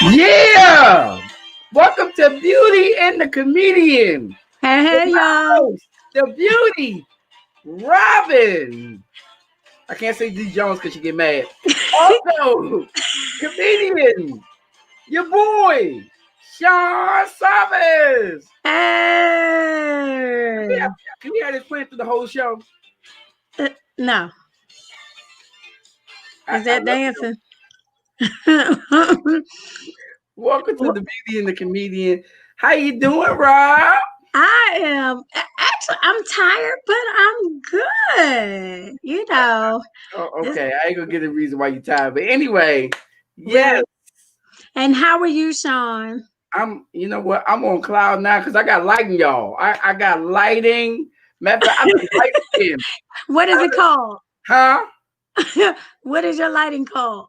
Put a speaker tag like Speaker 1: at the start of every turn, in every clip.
Speaker 1: Yeah! Welcome to Beauty and the Comedian.
Speaker 2: Hey,
Speaker 1: With
Speaker 2: hey,
Speaker 1: my
Speaker 2: y'all.
Speaker 1: host, the beauty, Robin. I can't say D Jones because she get mad. Also, comedian, your boy, Sean Savas.
Speaker 2: Hey.
Speaker 1: Can we have this playing through the whole show?
Speaker 2: No, is
Speaker 1: I
Speaker 2: that
Speaker 1: love it.
Speaker 2: dancing?
Speaker 1: Welcome to the Beauty and the Comedian. How you doing, Rob?
Speaker 2: I am actually I'm tired, but I'm good.
Speaker 1: Oh,
Speaker 2: This
Speaker 1: okay. I ain't gonna get the reason why you tired, but anyway, yes.
Speaker 2: right. And how are you, Sean?
Speaker 1: You know what? I'm on cloud now because I got lighting, y'all. I got lighting. Matter of fact, I've been light skinned.
Speaker 2: What is it called?
Speaker 1: Huh?
Speaker 2: What is your lighting called?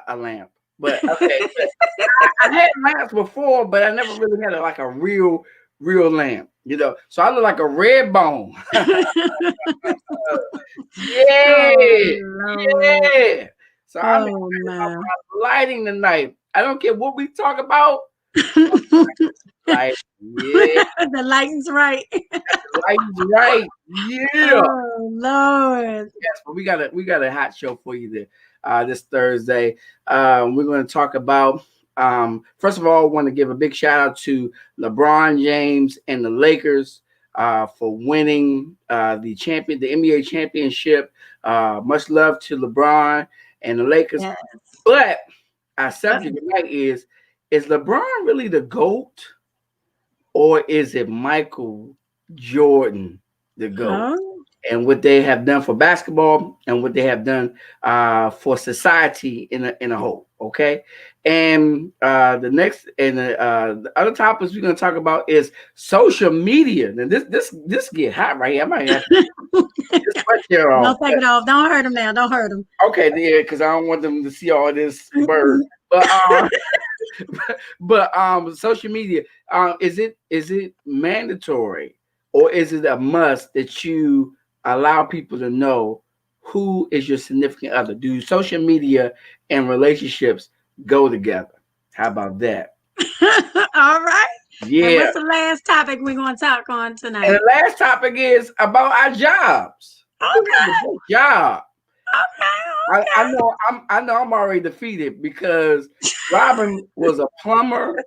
Speaker 1: A lamp. But okay, I had lamps before, but I never really had like a real lamp, So I look like a red bone. Yeah,
Speaker 2: Oh Lord.
Speaker 1: yeah. So I'm
Speaker 2: Oh
Speaker 1: excited about
Speaker 2: man.
Speaker 1: my lighting tonight. I don't care what we talk about. Like, yeah,
Speaker 2: The lighting's right.
Speaker 1: lighting's right. Yeah.
Speaker 2: Oh Lord.
Speaker 1: Yes, but we got a hot show for you this Thursday. We're going to talk about first of all, I want to give a big shout out to LeBron James and the Lakers for winning the NBA championship. Much love to LeBron and the Lakers.
Speaker 2: Yes.
Speaker 1: But our subject tonight is LeBron really the GOAT or is it Michael Jordan the GOAT?
Speaker 2: Huh?
Speaker 1: And what they have done for basketball and what they have done for society in a whole. Okay, and the other topics we're going to talk about is social media. And this get hot right here. I might have to take this sweatshirt off.
Speaker 2: Don't take it off. Don't hurt him now. Don't hurt him.
Speaker 1: Okay, yeah, because I don't want them to see all this bird. But social media, is it mandatory or is it a must that you allow people to know who is your significant other? Do social media and relationships go together? How about that?
Speaker 2: All right. And
Speaker 1: Yeah.
Speaker 2: what's the last topic we're going to talk on
Speaker 1: And
Speaker 2: tonight?
Speaker 1: the last topic is about our jobs. Who has
Speaker 2: Okay.
Speaker 1: the best job?
Speaker 2: Okay.
Speaker 1: I know I'm already defeated because Robin was a plumber.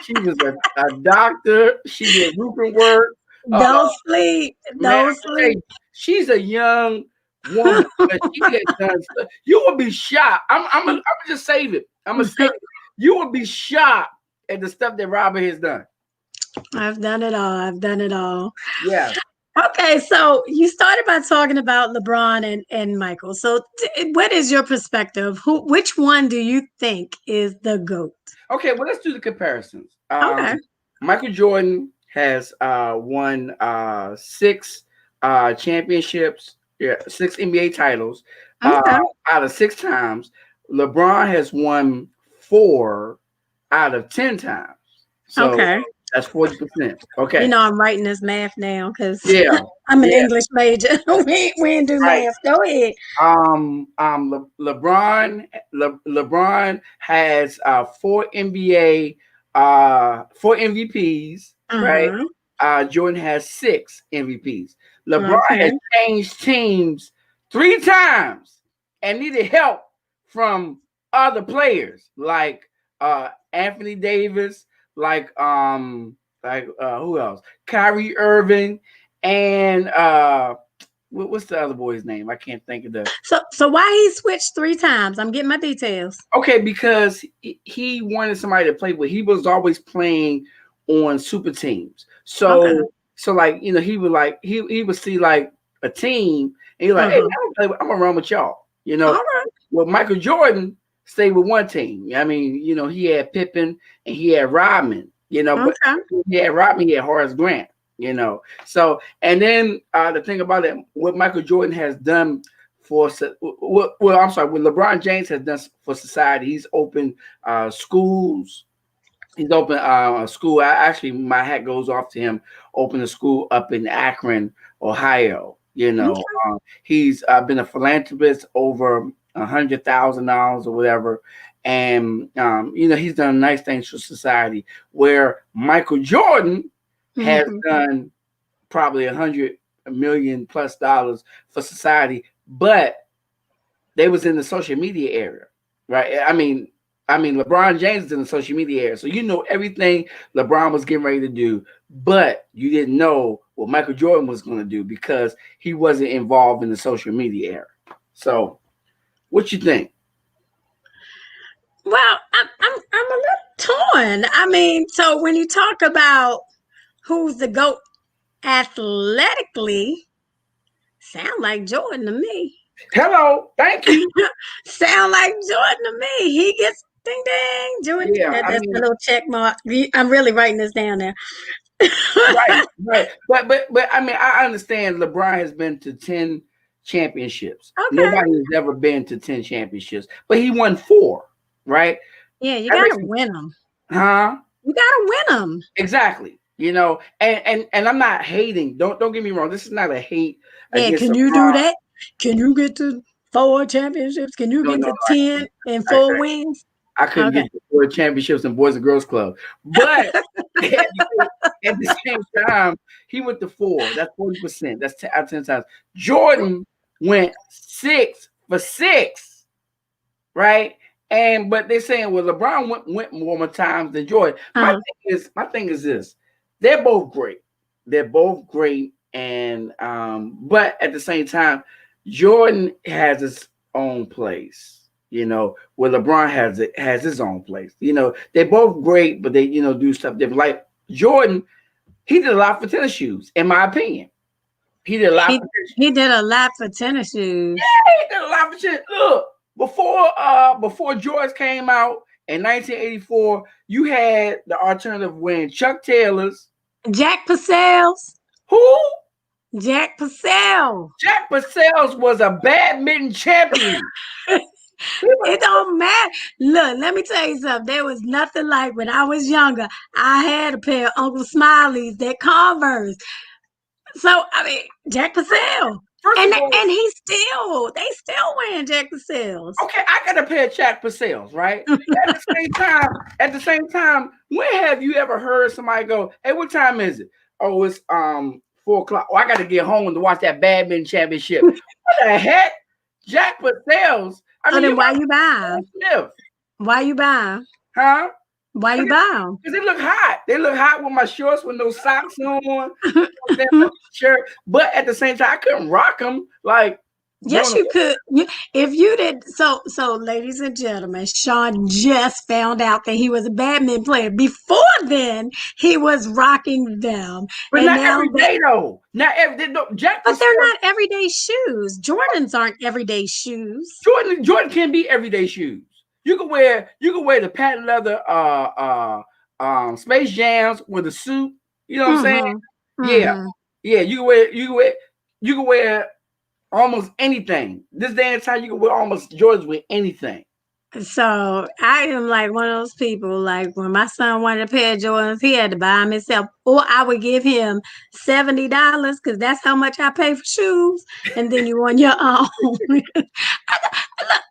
Speaker 1: She was a doctor. She did roofing work.
Speaker 2: Okay. Don't sleep.
Speaker 1: Man,
Speaker 2: Don't
Speaker 1: hey,
Speaker 2: sleep.
Speaker 1: she's a young woman, but she has done stuff. You will be shocked. I'm just save it. I'm gonna save it. You will be shocked at the stuff that Robin has done.
Speaker 2: I've done it all. I've done it all.
Speaker 1: Yeah.
Speaker 2: Okay, so you started by talking about LeBron and Michael. So, what is your perspective? Which one do you think is the GOAT?
Speaker 1: Okay. Well, let's do the comparisons.
Speaker 2: Okay.
Speaker 1: Michael Jordan has won six championships, yeah, six NBA titles
Speaker 2: Okay.
Speaker 1: out of six times. LeBron has won four out of 10 times. So
Speaker 2: Okay.
Speaker 1: that's 40%. Okay.
Speaker 2: I'm writing this math now because
Speaker 1: Yeah.
Speaker 2: I'm an
Speaker 1: Yeah.
Speaker 2: English major. we didn't do
Speaker 1: Right.
Speaker 2: math. Go ahead.
Speaker 1: LeBron has four MVPs, right?
Speaker 2: Uh-huh.
Speaker 1: Jordan has six MVPs. LeBron has
Speaker 2: Okay.
Speaker 1: changed teams three times and needed help from other players like Anthony Davis, like who else? Kyrie Irving and what's the other boy's name? I can't think of the.
Speaker 2: So why he switched three times? I'm getting my details.
Speaker 1: Okay, because he wanted somebody to play with. He was always playing on super teams.
Speaker 2: Okay.
Speaker 1: So like he would he would see like a team and he's like, hey, I'm gonna run with y'all.
Speaker 2: All right.
Speaker 1: Well, Michael Jordan stayed with one team. I mean, he had Pippen and he had Rodman. But
Speaker 2: Okay.
Speaker 1: he had Rodman, he had Horace Grant. So and then the thing about it, what Michael Jordan has done I'm sorry, what LeBron James has done for society, he's opened schools. He's opened a school. Actually, my hat goes off to him. Opened a school up in Akron, Ohio.
Speaker 2: Okay.
Speaker 1: He's been a philanthropist over $100,000 or whatever. And he's done nice things for society. Where Michael Jordan has done probably $100 million plus for society, but they was in the social media area, right? I mean, LeBron James is in the social media area, so everything LeBron was getting ready to do, but you didn't know what Michael Jordan was going to do because he wasn't involved in the social media area. So, what you think?
Speaker 2: Well, I'm a little torn. I mean, so when you talk about who's the GOAT athletically, sound like Jordan to me.
Speaker 1: Hello, thank you.
Speaker 2: Sound like Jordan to me. He gets ding ding. Jordan, that's a little check mark. I'm really writing this down there.
Speaker 1: right. But I mean, I understand LeBron has been to 10 championships.
Speaker 2: Okay.
Speaker 1: Nobody has ever been to 10 championships, but he won 4, right?
Speaker 2: Yeah, you gotta win them.
Speaker 1: Huh?
Speaker 2: You gotta win them.
Speaker 1: Exactly. And I'm not hating. Don't get me wrong. This is not a hate.
Speaker 2: Yeah, can you do that? Can you get to 4 championships? Can you get to 10 and 4 wins?
Speaker 1: I couldn't get to 4 championships in Boys and Girls Club. But at the same time, he went to 4. That's 40%. That's 10 out of 10 times. Jordan went 6 for 6, right? But they're saying, well, LeBron went more times than Jordan. My thing is this: they're both great. And but at the same time, Jordan has his own place, where LeBron has his own place. They're both great, but they, do stuff different. Like Jordan, he did a lot for tennis shoes, in my opinion. He did a lot
Speaker 2: for tennis shoes.
Speaker 1: Yeah, he did a lot for tennis. Look, before Jordan came out in 1984, you had the alternative wearing Chuck Taylors.
Speaker 2: Jack Purcell's.
Speaker 1: Who?
Speaker 2: Jack Purcell.
Speaker 1: Jack Purcell's was a badminton champion.
Speaker 2: It don't matter. Look, let me tell you something. There was nothing like when I was younger. I had a pair of Uncle Smiley's, that Converse. So, I mean, Jack Purcell. And they still wearing Jack Purcell's.
Speaker 1: Okay, I got a pair of Jack Purcell's, right? At the same time, when have you ever heard somebody go, hey, what time is it? Oh, it's 4:00. Oh, I got to get home to watch that badminton championship. What the heck? Jack Purcell's.
Speaker 2: Then why you buy? Why you buy?
Speaker 1: Huh?
Speaker 2: Why you buy them?
Speaker 1: Because they look hot. They look hot with my shorts with no socks on, shirt. But at the same time, I couldn't rock them. Like,
Speaker 2: yes, you could. If you did. So, ladies and gentlemen, Sean just found out that he was a badminton player. Before then, he was rocking them.
Speaker 1: But not every day, though. Not every day. No,
Speaker 2: but they're not everyday shoes. Jordans aren't everyday shoes.
Speaker 1: Jordan can be everyday shoes. You can wear the patent leather Space Jams with a suit. You know what I'm saying? Mm-hmm. Yeah. You can wear almost anything. This day and time, you can wear almost Jordans with anything.
Speaker 2: So I am like one of those people, like when my son wanted a pair of Jordans, he had to buy them himself. Or I would give him $70 because that's how much I pay for shoes. And then you on your own.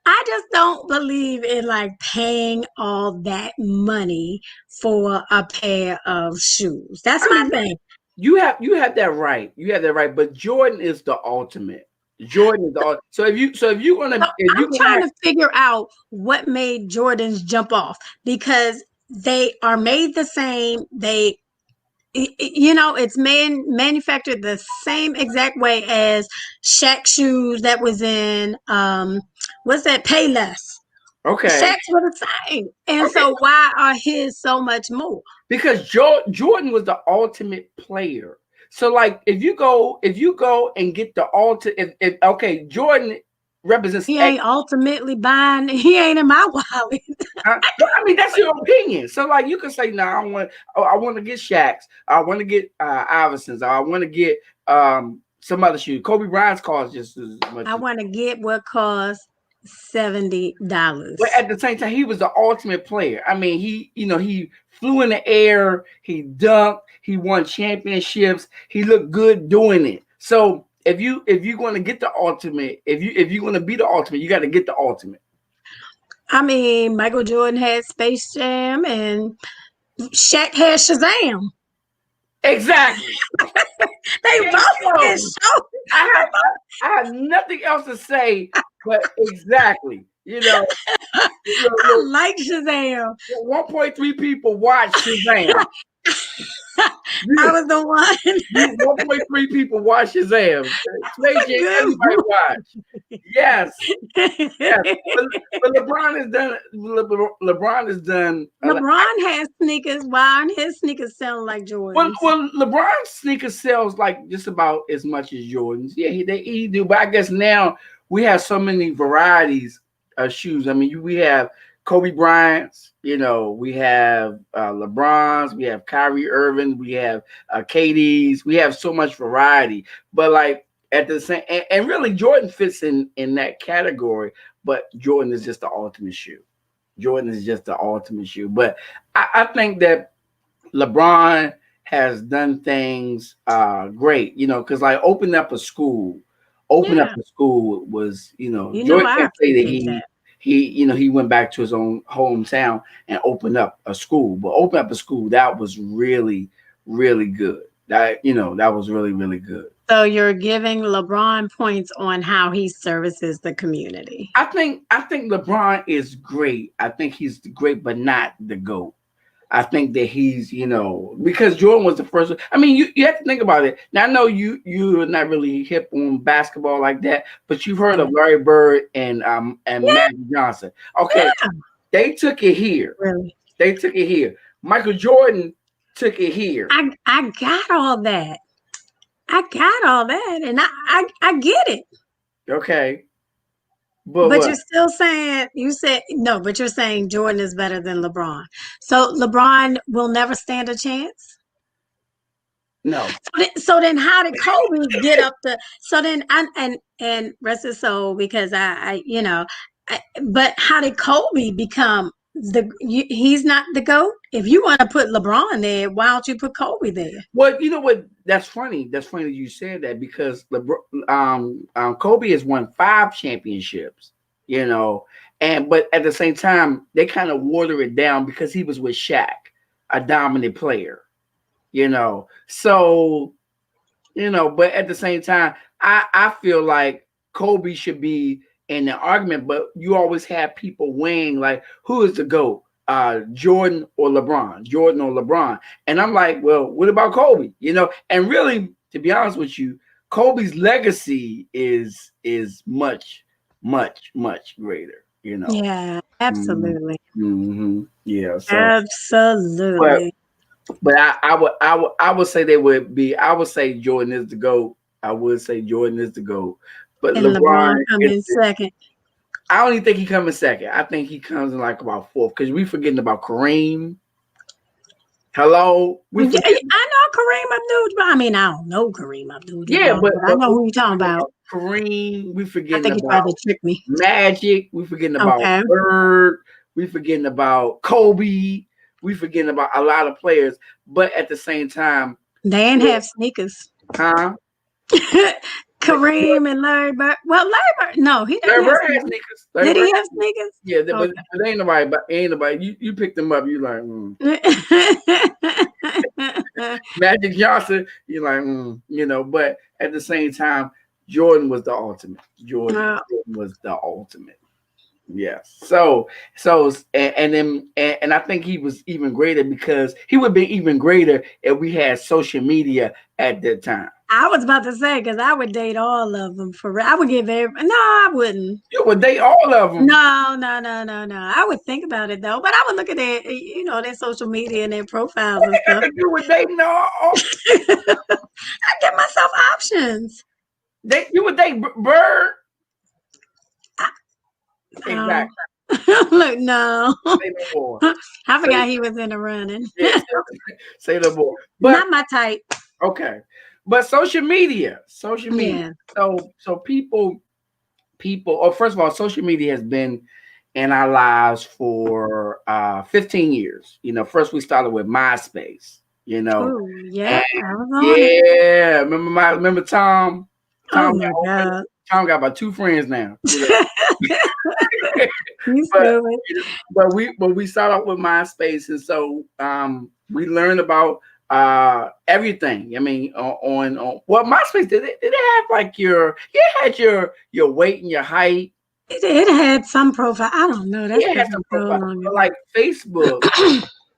Speaker 2: I just don't believe in like paying all that money for a pair of shoes. That's my thing.
Speaker 1: You have that right. You have that right. But Jordan is the ultimate. Jordan is the so if you're gonna
Speaker 2: I'm trying to figure out what made Jordans jump off, because they are made the same. They it's manufactured the same exact way as Shaq shoes that was in what's that, Payless.
Speaker 1: Okay.
Speaker 2: Shaq's were the same. And so why are his so much more?
Speaker 1: Because Jordan was the ultimate player. So like if you go and get the ultimate, Jordan represents.
Speaker 2: He ain't ultimately buying. He ain't in my wallet.
Speaker 1: I mean, that's your opinion. So like you can say, no, I want to get Shaqs. I want to get Iversons. I want to get some other shoes. Kobe Bryant's cost just as much.
Speaker 2: I want to get what costs $70.
Speaker 1: But at the same time, he was the ultimate player. I mean, he flew in the air, he dunked, he won championships, he looked good doing it. So if you're going to get the ultimate, if you're going to be the ultimate, you got to get the ultimate.
Speaker 2: I mean, Michael Jordan had Space Jam and Shaq had Shazam.
Speaker 1: Exactly.
Speaker 2: They both get shows.
Speaker 1: I have nothing else to say but exactly.
Speaker 2: I like Shazam.
Speaker 1: 1.3 people watch Shazam.
Speaker 2: I was the one.
Speaker 1: 1.3 people watch Shazam. Space Jam, everybody watch. Yes. Yes. But LeBron has done. LeBron has done.
Speaker 2: LeBron has sneakers. Why his sneakers sound like Jordans?
Speaker 1: Well, LeBron's sneakers sells like just about as much as Jordans. Yeah, he do. But I guess now we have so many varieties of shoes. I mean, we have Kobe Bryant's. We have LeBron's. We have Kyrie Irving. We have KD's. We have so much variety. But like at the same, and really Jordan fits in that category. But Jordan is just the ultimate shoe. Jordan is just the ultimate shoe. But I think that LeBron has done things great, because like opening up a school was, Jordan can't say that he went back to his own hometown and opened up a school, but open up a school that was really, really good. That was really, really good.
Speaker 2: So you're giving LeBron points on how he services the community.
Speaker 1: I think LeBron is great. I think he's great, but not the GOAT. I think that he's, because Jordan was the first one. I mean, you have to think about it. Now, I know you're not really hip on basketball like that, but you've heard of Larry Bird and Magic Johnson. Okay, they took it here.
Speaker 2: Really?
Speaker 1: They took it here. Michael Jordan took it here.
Speaker 2: I got all that. And I get it.
Speaker 1: Okay.
Speaker 2: But you're still saying, but you're saying Jordan is better than LeBron. So LeBron will never stand a chance?
Speaker 1: No.
Speaker 2: So then how did Kobe get up and rest his soul, because but how did Kobe become he's not the GOAT? If you want to put LeBron there, why don't you put Kobe there?
Speaker 1: Well, you know what? That's funny. That's funny that you said that, because Kobe has won 5 championships, but at the same time, they kind of water it down because he was with Shaq, a dominant player, So, but at the same time, I feel like Kobe should be in the argument, but you always have people weighing like, who is the GOAT? Jordan or LeBron. And I'm like, well, what about Kobe? And really, to be honest with you, Kobe's legacy is much, much, much greater,
Speaker 2: Yeah, absolutely.
Speaker 1: Mm-hmm. Yeah. So,
Speaker 2: absolutely.
Speaker 1: But I would say I would say Jordan is the GOAT. I would say Jordan is the GOAT. But
Speaker 2: and LeBron comes in second.
Speaker 1: I don't even think he comes in second. I think he comes in like about 4th, because we forgetting about Kareem. Hello,
Speaker 2: I know Kareem Abdul-Jabbar. I mean, I don't know Kareem Abdul-Jabbar.
Speaker 1: Yeah, but
Speaker 2: I know who you're talking about.
Speaker 1: Kareem. We forgetting
Speaker 2: I think
Speaker 1: about
Speaker 2: he tried to trick me.
Speaker 1: Magic. We forgetting about Bird. We forgetting about Kobe. We forgetting about a lot of players. But at the same time,
Speaker 2: they ain't have sneakers.
Speaker 1: Huh?
Speaker 2: Kareem and Larry Bird. Well, Larry Bird, no, he didn't have sneakers. Did he have sneakers?
Speaker 1: Yeah, but ain't nobody. You picked them up. You like, Magic Johnson. You like, but at the same time, Jordan was the ultimate. Jordan was the ultimate. Yes. So, and I think he was even greater, because he would be even greater if we had social media at that time.
Speaker 2: I was about to say, because I would date all of them for real. I would give no, I wouldn't.
Speaker 1: You would date all of them?
Speaker 2: No. I would think about it though, but I would look at their, their social media and their profiles and stuff.
Speaker 1: You would date all?
Speaker 2: I give myself options.
Speaker 1: You would date Bird? Exactly.
Speaker 2: Look, no.
Speaker 1: Say no more.
Speaker 2: I forgot he was in the running.
Speaker 1: Yeah, say no more. But,
Speaker 2: not my type.
Speaker 1: Okay. But social media.
Speaker 2: Yeah.
Speaker 1: So people, or first of all, social media has been in our lives for 15 years. First we started with MySpace,
Speaker 2: Ooh, yeah.
Speaker 1: Yeah. Remember Tom?
Speaker 2: Oh my God.
Speaker 1: Tom got about 2 friends now.
Speaker 2: You
Speaker 1: but
Speaker 2: stupid.
Speaker 1: we start off with MySpace, and so we learned about everything. I mean, on well, MySpace did it have like had your weight and your height.
Speaker 2: It had some profile. I don't know. That's
Speaker 1: It had
Speaker 2: been
Speaker 1: some
Speaker 2: so
Speaker 1: profile,
Speaker 2: long
Speaker 1: but
Speaker 2: ago.
Speaker 1: like Facebook,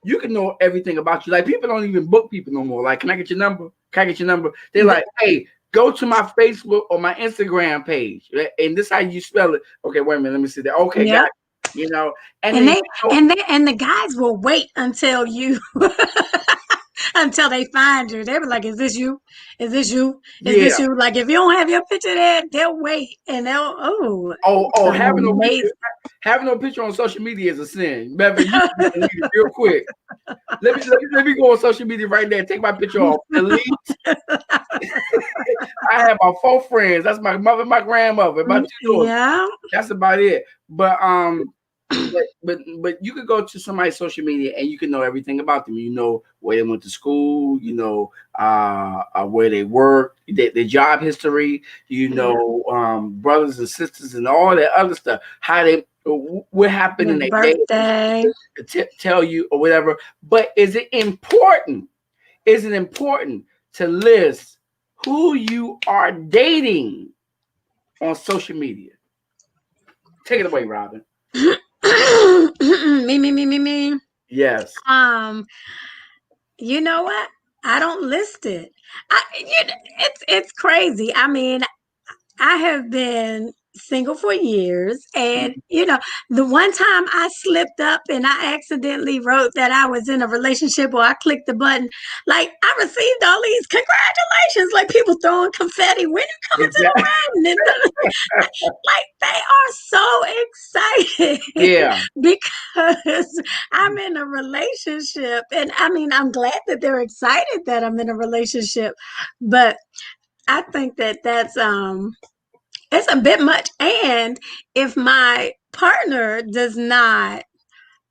Speaker 1: you can know everything about you. Like people don't even book people no more. Like, can I get your number? Can I get your number? They're like, hey, go to my Facebook or my Instagram page, and this is how you spell it. Okay, wait a minute, let me see that. Okay,
Speaker 2: Yep.
Speaker 1: got it. You know, and
Speaker 2: And
Speaker 1: then
Speaker 2: the guys will wait until you until they find you. They were like, "Is this you? Is this you? Is
Speaker 1: yeah.
Speaker 2: this you?" Like if you don't have your picture there, they'll wait and they'll
Speaker 1: Oh,
Speaker 2: amazing.
Speaker 1: having no picture on social media is a sin. Remember, you can delete it real quick. Let me go on social media right now. Take my picture off. Delete. I have my 4 friends. That's my mother, my grandmother, my 2 daughters.
Speaker 2: Yeah.
Speaker 1: That's about it. But but you could go to somebody's social media and you can know everything about them. You know where they went to school. You know where they work, their job history. You know brothers and sisters and all that other stuff. How they what happened in
Speaker 2: Your
Speaker 1: their day.
Speaker 2: birthday.
Speaker 1: Tell you or whatever. But is it important? Is it important to list who you are dating on social media? Take it away, Robin.
Speaker 2: Me.
Speaker 1: Yes.
Speaker 2: You know what? I don't list it. It's crazy. I mean, I have been single for years, and the one time I slipped up and I accidentally wrote that I was in a relationship, or I clicked the button, like I received all these congratulations, like people throwing confetti when you coming to the wedding, like they are so excited.
Speaker 1: Yeah.
Speaker 2: Because I'm in a relationship, and I mean, I'm glad that they're excited that I'm in a relationship, but I think that that's it's a bit much. And if my partner does not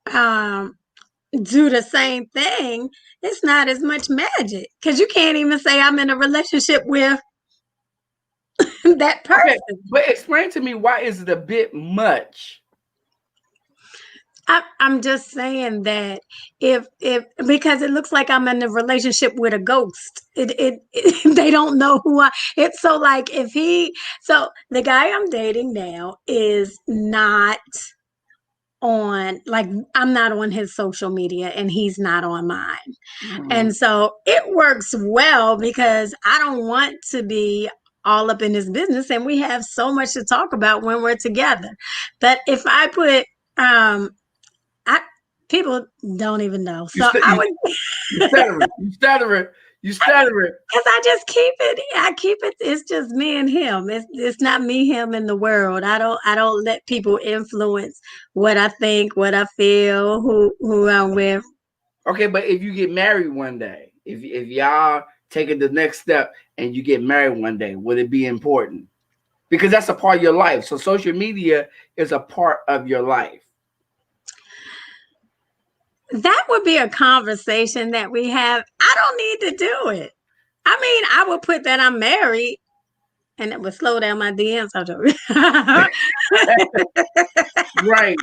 Speaker 2: do the same thing, it's not as much magic, because you can't even say I'm in a relationship with that person.
Speaker 1: Okay, but explain to me, why is it a bit much?
Speaker 2: I'm just saying that if because it looks like I'm in a relationship with a ghost. They don't know who I. It's so like if so the guy I'm dating now is not on, like, I'm not on his social media and he's not on mine.
Speaker 1: Mm-hmm.
Speaker 2: And so it works well because I don't want to be all up in his business, and we have so much to talk about when we're together. But if I put people don't even know. So I would
Speaker 1: you stuttering.
Speaker 2: because I just keep it. I keep it. It's just me and him. It's not me, him, and the world. I don't let people influence what I think, what I feel, who I'm with.
Speaker 1: Okay, but if you get married one day, if y'all taking the next step and you get married one day, would it be important? Because that's a part of your life. So social media is a part of your life.
Speaker 2: That would be a conversation that we have. I don't need to do it. I mean, I would put that I'm married, and it would slow down my DMs.
Speaker 1: Right.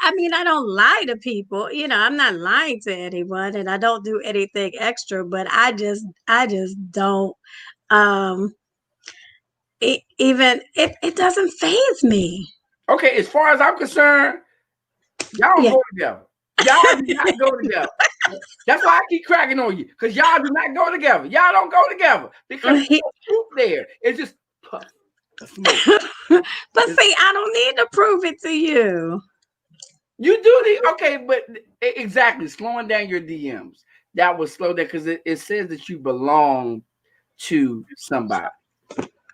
Speaker 2: I mean, I don't lie to people. I'm not lying to anyone, and I don't do anything extra. But I just don't. It doesn't faze me.
Speaker 1: Okay, as far as I'm concerned, y'all don't go together. Y'all do not go together. That's why I keep cracking on you, because y'all do not go together. Y'all don't go together because there's no truth there. It's just puff.
Speaker 2: But see, I don't need to prove it to you.
Speaker 1: You do okay, but exactly, slowing down your DMs, that would slow down, because it says that you belong to somebody.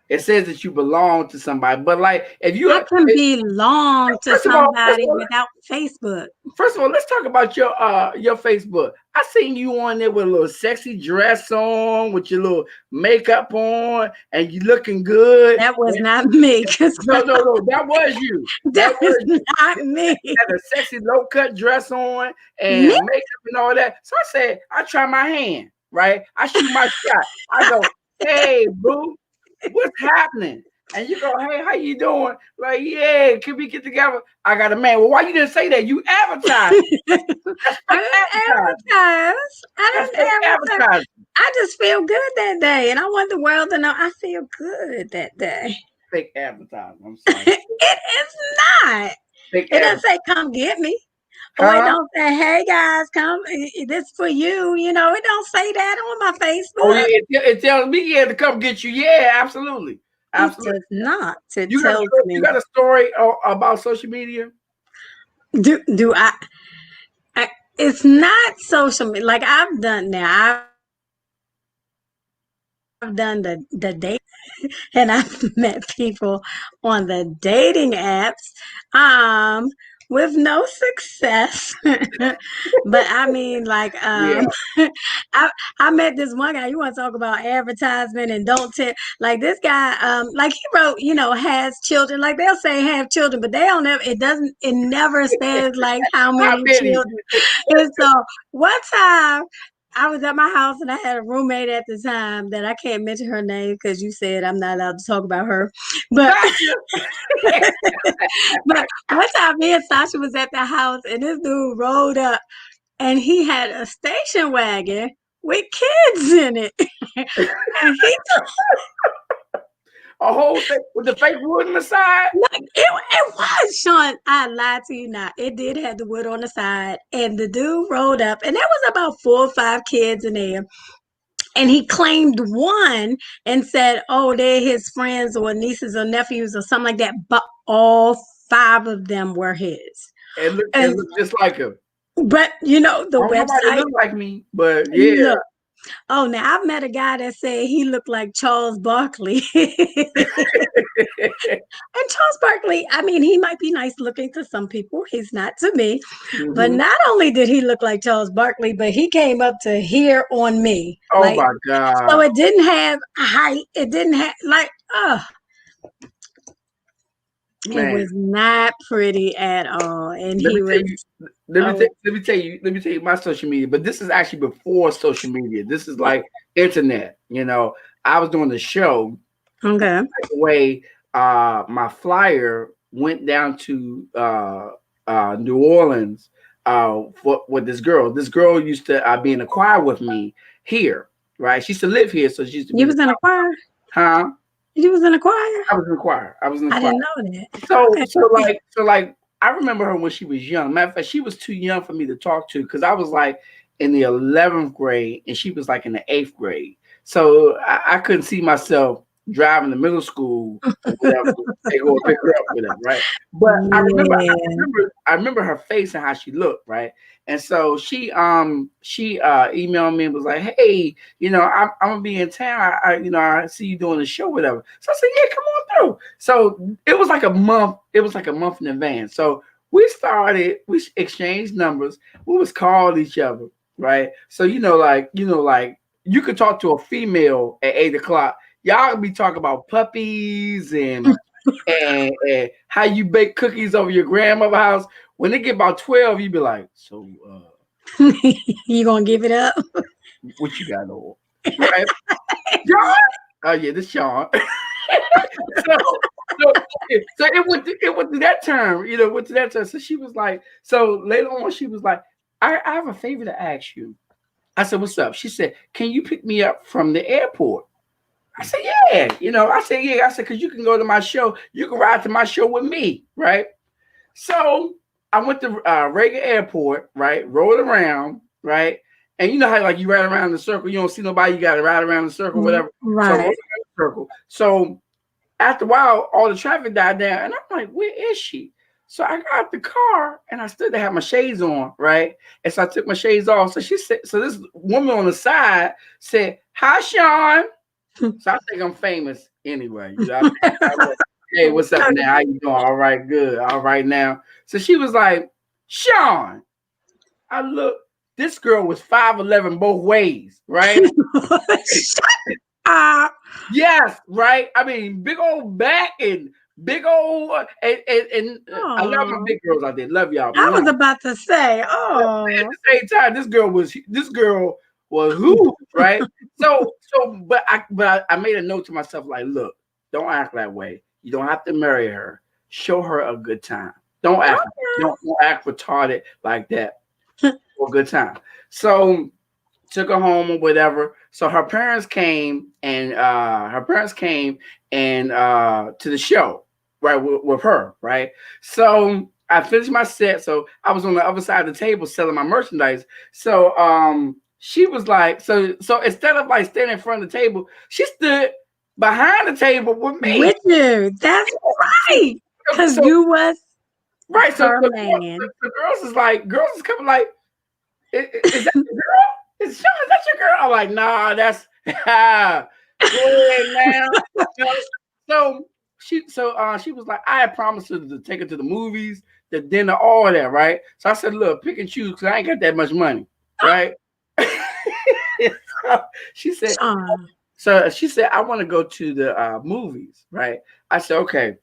Speaker 1: It says that you belong to somebody, but like if you
Speaker 2: can belong to somebody without Facebook.
Speaker 1: First of all, let's talk about your Facebook. I seen you on there with a little sexy dress on, with your little makeup on, and you looking good.
Speaker 2: That was not me.
Speaker 1: No, that was you.
Speaker 2: That was not me.
Speaker 1: You had a sexy low cut dress on and makeup and all that. So I said, I try my hand, right? I shoot my shot. I go, hey, boo, what's happening? And you go, hey, how you doing? Like, yeah, can we get together? I got a man. Well, why you didn't say that? You advertised. That's
Speaker 2: I
Speaker 1: fake
Speaker 2: didn't
Speaker 1: advertising.
Speaker 2: advertise.
Speaker 1: That's
Speaker 2: I
Speaker 1: fake
Speaker 2: didn't advertise.
Speaker 1: advertising.
Speaker 2: I just feel good that day, and I want the world to know I feel good that day.
Speaker 1: Fake advertising. I'm sorry.
Speaker 2: It is not.
Speaker 1: Fake
Speaker 2: It doesn't
Speaker 1: advertising.
Speaker 2: say come get me. Or it
Speaker 1: Huh?
Speaker 2: don't say, hey guys, come this for you. You know, it don't say that on my
Speaker 1: Oh, yeah.
Speaker 2: Facebook.
Speaker 1: It tells me yeah to come get you. Yeah, absolutely.
Speaker 2: It
Speaker 1: Absolutely.
Speaker 2: does not. It
Speaker 1: You got a
Speaker 2: tells
Speaker 1: story, you
Speaker 2: me.
Speaker 1: got a story about social media?
Speaker 2: Do I it's not social media. Like I've done now. I've done the date and I've met people on the dating apps with no success. But I mean like
Speaker 1: Yeah.
Speaker 2: I I met this one guy. You want to talk about advertisement and don't tell like this guy like he wrote, you know, has children. Like they'll say have children, but they don't ever it never says like how
Speaker 1: How
Speaker 2: many
Speaker 1: many?
Speaker 2: children. And so one time I was at my house and I had a roommate at the time that I can't mention her name because you said I'm not allowed to talk about her. But
Speaker 1: Gotcha.
Speaker 2: but one time me and Sasha was at the house and this dude rolled up and he had a station wagon with kids in it. And he
Speaker 1: A whole thing with the fake wood on the side.
Speaker 2: like it was Sean. I lied to you not. It did have the wood on the side. And the dude rolled up and there was about 4 or 5 kids in there. And he claimed one and said, oh, they're his friends or nieces or nephews or something like that. But all 5 of them were his.
Speaker 1: It
Speaker 2: And
Speaker 1: look just like him.
Speaker 2: but you know, the
Speaker 1: I don't know nobody
Speaker 2: website
Speaker 1: look like me, but yeah.
Speaker 2: look. Oh, now I've met a guy that said he looked like Charles Barkley. And Charles Barkley, I mean, he might be nice looking to some people. He's not to me. But
Speaker 1: Mhm.
Speaker 2: not only did he look like Charles Barkley, but he came up to here on me.
Speaker 1: Oh
Speaker 2: Like,
Speaker 1: my
Speaker 2: so
Speaker 1: God.
Speaker 2: it didn't have height. It didn't have, like, it
Speaker 1: Man.
Speaker 2: was not pretty at all. And
Speaker 1: Let me
Speaker 2: he
Speaker 1: tell
Speaker 2: was,
Speaker 1: you, let me
Speaker 2: oh,
Speaker 1: let me tell you my social media, but this is actually before social media. This is like internet, you know. I was doing the show
Speaker 2: okay.
Speaker 1: the way my flyer went down to New Orleans for with this girl. This girl used to be in the choir with me here, right? She used to live here, so she used to be
Speaker 2: You
Speaker 1: in the
Speaker 2: was in a choir?
Speaker 1: huh?
Speaker 2: You was in a choir?
Speaker 1: I was in the choir. I was in the
Speaker 2: I
Speaker 1: choir.
Speaker 2: didn't know that.
Speaker 1: So
Speaker 2: Okay.
Speaker 1: so like I remember her when she was young. Matter of fact, she was too young for me to talk to because I was like in the 11th grade and she was like in the 8th grade. So I couldn't see myself driving to middle school or whatever and go pick her up, whatever, right? But
Speaker 2: Yeah.
Speaker 1: I remember her face and how she looked, right? And so she emailed me and was like, hey, you know, I'm gonna be in town. You know, I see you doing the show, whatever. So I said, yeah, come on through. So it was like a month. It was like a month in advance. So we exchanged numbers. We was calling each other, right? So like you could talk to a female at 8 o'clock. Y'all could be talking about puppies and how you bake cookies over your grandmother's house. When they get about 12, you be like, so
Speaker 2: You gonna give it up?
Speaker 1: what you got on? Right? John? Oh yeah, this Sean. so, so it went to that term, you know, went to that term. So she was like, so later on, she was like, I have a favor to ask you. I said, what's up? She said, can you pick me up from the airport? I said, yeah. You know, I said, yeah. I said, because you can go to my show. You can ride to my show with me, right? So I went to Reagan Airport, right? Rolled around, right? And you know how like you ride around in the circle, you don't see nobody, you got to ride around the circle, whatever. So roll around
Speaker 2: Right.
Speaker 1: the circle. So after a while, all the traffic died down, and I'm like, where is she? So I got out the car and I stood there, had my shades on, right? And so I took my shades off. So she said, so this woman on the side said, hi, Sean. So I think I'm famous anyway. You know, hey, what's up now? How you doing? All right, good. All right now. So she was like, Sean. I look, this girl was 5'11" both ways, right? Yes, right. I mean, big old back and big old and I love my
Speaker 2: Oh,
Speaker 1: big girls out there. Love y'all.
Speaker 2: I was
Speaker 1: Mwah.
Speaker 2: about to say,
Speaker 1: But
Speaker 2: oh,
Speaker 1: at the same time, this girl was huge, right? But I made a note to myself like, look, don't act that way. You don't have to marry her. Show her a good time. Don't act don't act retarded like that for a good time. So took her home or whatever. So her parents came and to the show, right, with her, right? So I finished my set. So I was on the other side of the table selling my merchandise. So she was like, so instead of like standing in front of the table, she stood behind the table with me.
Speaker 2: With you. That's right. Because
Speaker 1: So-
Speaker 2: you was
Speaker 1: right. So
Speaker 2: her
Speaker 1: the
Speaker 2: man.
Speaker 1: girls is coming like, is that your girl? Is that your girl? I'm like, nah, that's go ahead now. You know, she was like, I had promised her to take her to the movies, the dinner, all that, right? So I said, look, pick and choose because I ain't got that much money, right? So she said, I want to go to the movies, right? I said, okay.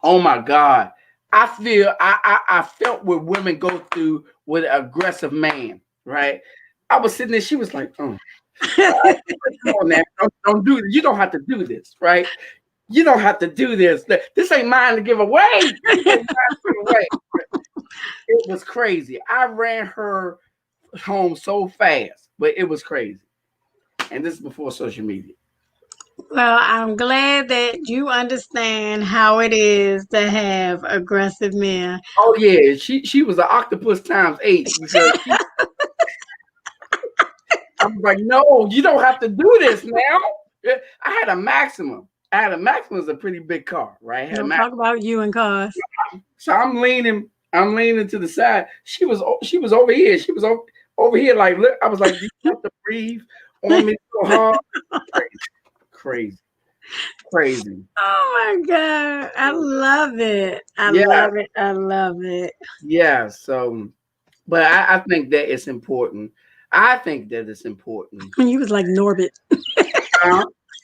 Speaker 1: Oh my God. I felt what women go through with an aggressive man, right? I was sitting there, she was like, oh. Come on now, don't do this. You don't have to do this, right? You don't have to do this. This ain't mine to give away. It was crazy. I ran her home so fast, but it was crazy. And this is before social media.
Speaker 2: Well, I'm glad that you understand how it is to have aggressive men.
Speaker 1: Oh yeah, she was an octopus times 8 because I'm like, no, you don't have to do this now. I had a Maxima. Is a pretty big car, right?
Speaker 2: Don't talk about you and cars.
Speaker 1: So I'm leaning to the side. She was over here. She was over here. Like, look, I was like, you have to breathe on me so hard. Crazy.
Speaker 2: Oh my God. I love it. I love it. I love it.
Speaker 1: Yeah. So, but I think that it's important. I think that it's important.
Speaker 2: You was like Norbit.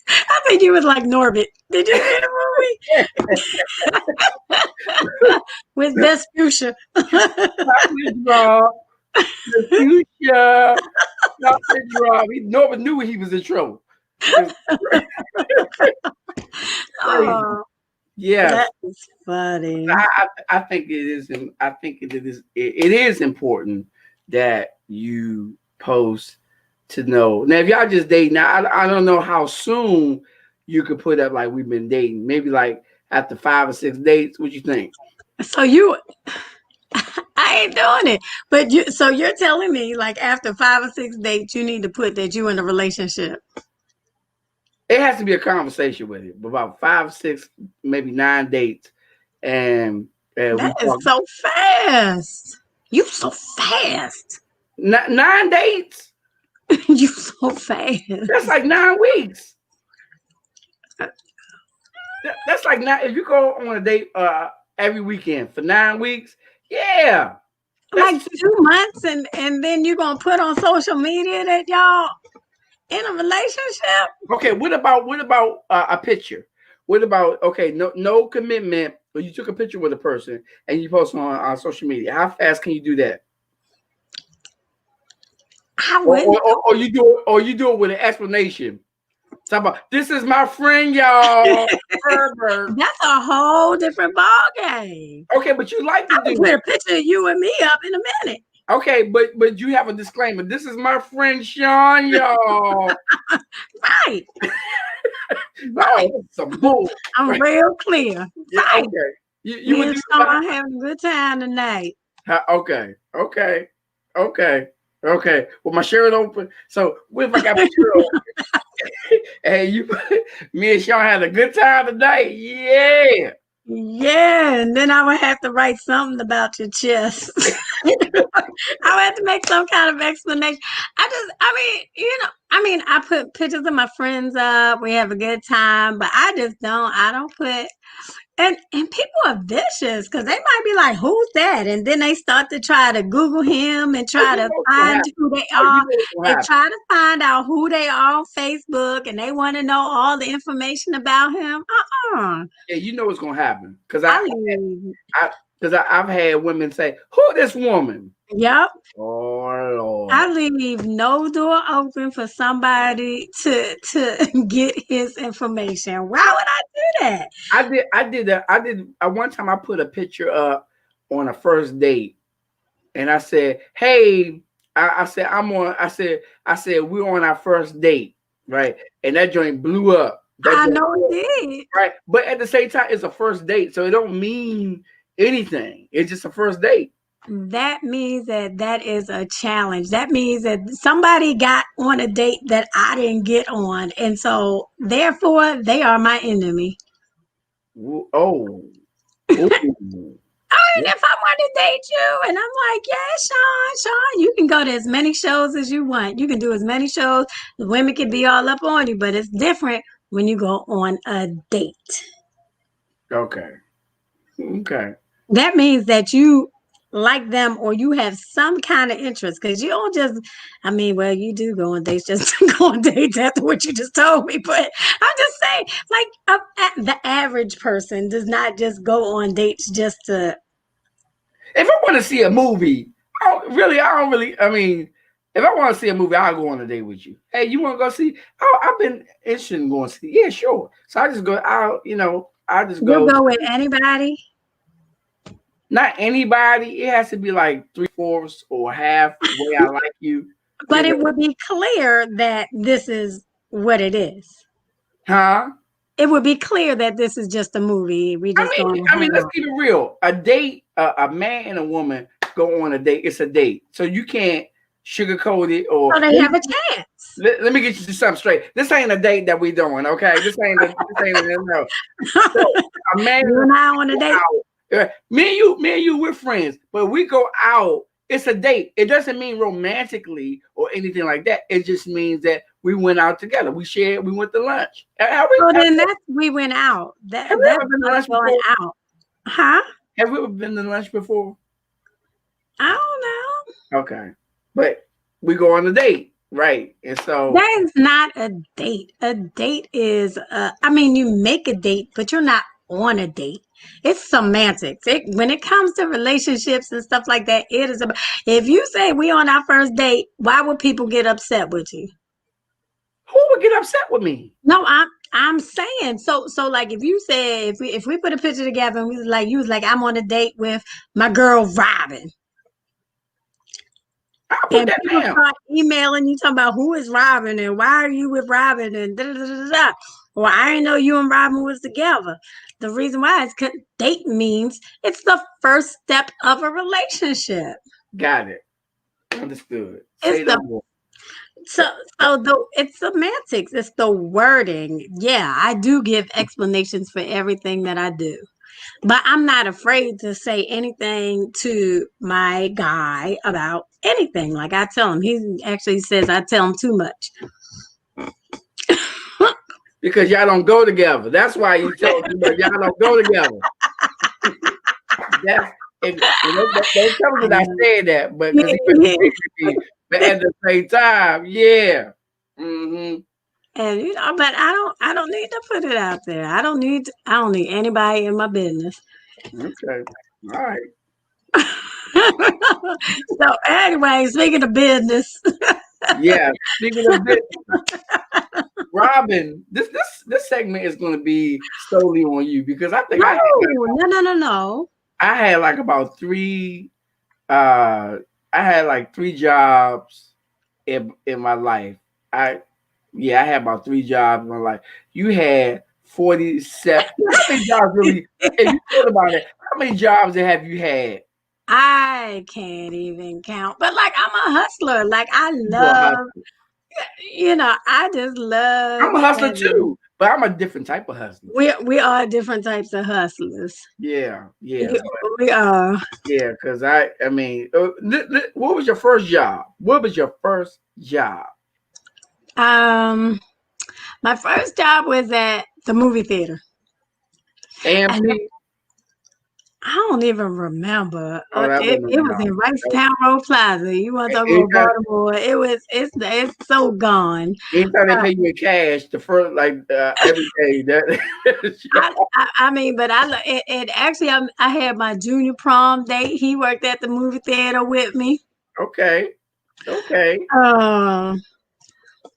Speaker 2: I think you was like Norbit. Did you see the movie? With Vespuccia.
Speaker 1: Fuchsia. Nobody knew he was in trouble.
Speaker 2: Oh,
Speaker 1: yeah,
Speaker 2: that is funny.
Speaker 1: I think it is. I think it is important that you post to know. Now, if y'all just dating, now I don't know how soon you could put up like we've been dating. Maybe like after 5 or 6 dates. What you think?
Speaker 2: So I ain't doing it. But you're telling me like after 5 or 6 dates, you need to put that you in a relationship.
Speaker 1: It has to be a conversation with it. About 5, 6, maybe 9 dates, and
Speaker 2: that is so fast. You so fast.
Speaker 1: 9 dates.
Speaker 2: You so fast.
Speaker 1: That's like 9 weeks. That's like if you go on a date every weekend for 9 weeks, yeah.
Speaker 2: Like 2 months, and then you're gonna put on social media that y'all in a relationship.
Speaker 1: Okay, what about a picture? What about no commitment, but you took a picture with a person and you post on social media? How fast can you do that? Or you do it with an explanation. Talk about, this is my friend, y'all.
Speaker 2: That's a whole different ball game.
Speaker 1: Okay, but you like to do
Speaker 2: put a picture of you and me up in a minute.
Speaker 1: Okay, but you have a disclaimer. This is my friend Sean, y'all.
Speaker 2: Right. Right.
Speaker 1: Some bull.
Speaker 2: I'm real clear.
Speaker 1: Yeah,
Speaker 2: right.
Speaker 1: Okay.
Speaker 2: You and Sean having a good time tonight.
Speaker 1: Okay. With my shirt open. So what if I got my shirt open? Hey, me and Sean had a good time tonight. Yeah.
Speaker 2: Yeah, and then I would have to write something about your chest. I would have to make some kind of explanation. I put pictures of my friends up. We have a good time, but I don't put. And people are vicious because they might be like, who's that? And then they start to try to Google him and try to find who they are. They try to find out who they are on Facebook, and they want to know all the information about him.
Speaker 1: Yeah, you know what's gonna happen because Because I've had women say, "Who this woman?"
Speaker 2: Yep.
Speaker 1: Oh Lord.
Speaker 2: I leave no door open for somebody to get his information. Why would I do that?
Speaker 1: I one time I put a picture up on a first date, and I said, "Hey," I said, I said we're on our first date, right? And that joint blew up. That
Speaker 2: I
Speaker 1: joint
Speaker 2: know
Speaker 1: blew up,
Speaker 2: it did.
Speaker 1: right? But at the same time, it's a first date, so it don't mean anything. It's just a first date.
Speaker 2: That means that is a challenge. That means that somebody got on a date that I didn't get on. And so therefore they are my enemy.
Speaker 1: Oh, ooh.
Speaker 2: I mean, if I want to date you and I'm like, yeah, Sean, you can go to as many shows as you want. You can do as many shows. The women can be all up on you, but it's different when you go on a date.
Speaker 1: Okay. Okay.
Speaker 2: That means that you like them or you have some kind of interest because you don't just, I mean, well, you do go on dates just to go on dates after what you just told me, but I'm just saying, like, the average person does not just go on dates just to.
Speaker 1: If I want to see a movie, I don't really, I mean, if I want to see a movie, I'll go on a date with you. Hey, you want to go see? Oh, I've been interested in going to see. Yeah, sure. So I just go, I just
Speaker 2: You'll
Speaker 1: go.
Speaker 2: go with anybody?
Speaker 1: Not anybody. It has to be like 3/4 or half the way I like you.
Speaker 2: But
Speaker 1: You
Speaker 2: it
Speaker 1: know,
Speaker 2: would be clear that this is what it is.
Speaker 1: huh?
Speaker 2: It would be clear that this is just a movie. We just going to
Speaker 1: I mean,
Speaker 2: hang
Speaker 1: let's
Speaker 2: out.
Speaker 1: keep it real. A date, a man and a woman go on a date. It's a date, so you can't sugarcoat it or
Speaker 2: So they have a chance.
Speaker 1: let me get you something straight. This ain't a date that we doing, okay? No. So a man
Speaker 2: You and I on a date.
Speaker 1: out. Me and you, we're friends, but we go out. It's a date. It doesn't mean romantically or anything like that. It just means that we went out together. We shared. We went to lunch.
Speaker 2: So then that's we went out.
Speaker 1: Have we
Speaker 2: That's
Speaker 1: ever been to
Speaker 2: us
Speaker 1: lunch
Speaker 2: going
Speaker 1: before?
Speaker 2: out. Huh?
Speaker 1: Have we ever been to lunch before?
Speaker 2: I don't know.
Speaker 1: Okay, but we go on a date, right? And so
Speaker 2: That is not a date. A date is, I mean, you make a date, but you're not on a date. It's semantics. When it comes to relationships and stuff like that, it is about. If you say we on our first date, why would people get upset with you?
Speaker 1: who would get upset with me?
Speaker 2: No, I'm saying so like if you said if we put a picture together and we was like you was like I'm on a date with my girl Robin.
Speaker 1: I'll put
Speaker 2: And
Speaker 1: that
Speaker 2: people
Speaker 1: down.
Speaker 2: start emailing you talking about who is Robin and why are you with Robin and da da da da da. Well, I didn't know you and Robin was together. The reason why is because date means it's the first step of a relationship.
Speaker 1: Got it. Understood.
Speaker 2: It's
Speaker 1: Say no
Speaker 2: the
Speaker 1: more.
Speaker 2: it's semantics. It's the wording. Yeah, I do give explanations for everything that I do. But I'm not afraid to say anything to my guy about anything. Like I tell him, he actually says I tell him too much.
Speaker 1: Because y'all don't go together. That's why you tell people y'all don't go together. That's and don't tell me that I said that, but because he was me. But at the same time, yeah. Mm-hmm.
Speaker 2: And but I don't need to put it out there. I don't need anybody in my business.
Speaker 1: Okay. All right.
Speaker 2: So anyway, speaking of business.
Speaker 1: Yeah. Speaking of business, Robin, this segment is going to be solely on you because I think
Speaker 2: No.
Speaker 1: I had like about three. I had like three jobs in my life. I had about three jobs in my life. You had 47. How many jobs really? If you thought about it, how many jobs have you had?
Speaker 2: I can't even count. But like I'm a hustler. Like I
Speaker 1: You a
Speaker 2: love,
Speaker 1: hustler.
Speaker 2: I just love
Speaker 1: I'm a hustler
Speaker 2: having.
Speaker 1: too, but I'm a different type of hustler.
Speaker 2: We are different types of hustlers.
Speaker 1: Yeah,
Speaker 2: Yeah,
Speaker 1: yeah,
Speaker 2: we are.
Speaker 1: yeah. Because I mean, what was your first job? What was your first job?
Speaker 2: Um, my first job was at the movie theater. And
Speaker 1: AMC.
Speaker 2: I don't even remember.
Speaker 1: Oh, that
Speaker 2: It,
Speaker 1: wasn't
Speaker 2: it was
Speaker 1: enough.
Speaker 2: in Ricetown Road Plaza. You want to talk about
Speaker 1: Anytime,
Speaker 2: Baltimore? It's so gone.
Speaker 1: anytime they pay you in cash, the first every day that
Speaker 2: I mean, but it actually I had my junior prom date. He worked at the movie theater with me.
Speaker 1: okay, okay.
Speaker 2: Um,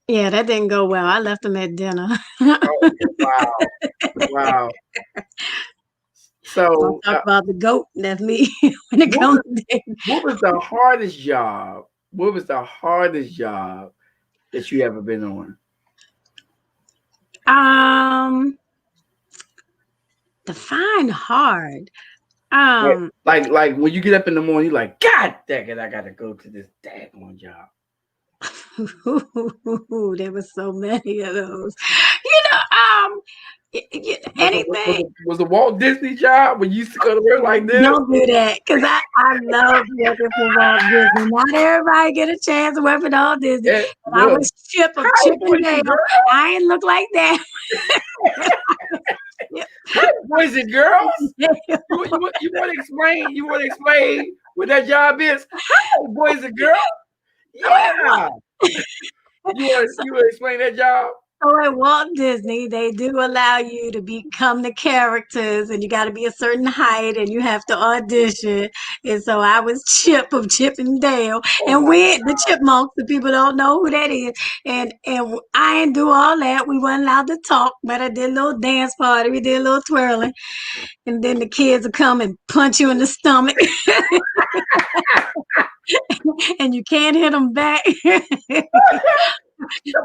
Speaker 2: yeah, that didn't go well. I left him at dinner.
Speaker 1: Oh, wow, wow.
Speaker 2: Want
Speaker 1: So,
Speaker 2: to talk about the goat? That's me when it
Speaker 1: what
Speaker 2: comes
Speaker 1: was,
Speaker 2: to that.
Speaker 1: what was the hardest job? What was the hardest job that you ever been on?
Speaker 2: Um, define hard.
Speaker 1: Like,
Speaker 2: Um,
Speaker 1: like when you get up in the morning, you're like, God dang it, I gotta go to this daggone job.
Speaker 2: there was so many of those. Anything.
Speaker 1: Was the Walt Disney job when you used to go to work like this?
Speaker 2: Don't do that, because I love working for Walt Disney. Not everybody get a chance to work for Walt Disney.
Speaker 1: And
Speaker 2: But I
Speaker 1: look,
Speaker 2: was Chip of
Speaker 1: hi, Boise
Speaker 2: Chippendale.
Speaker 1: girl.
Speaker 2: I ain't look like that.
Speaker 1: Hi, boys and girls. You want to explain? You want to explain what that job is? Hi, boys and girls. Yeah. You want to explain that job?
Speaker 2: So at Walt Disney, they do allow you to become the characters, and you got to be a certain height, and you have to audition. And so I was Chip of Chippendale,
Speaker 1: Oh
Speaker 2: and
Speaker 1: my
Speaker 2: we the Chipmunks. The people don't know who that is, and I didn't do all that. We weren't allowed to talk, but I did a little dance party. We did a little twirling, and then the kids would come and punch you in the stomach, and you can't hit them back.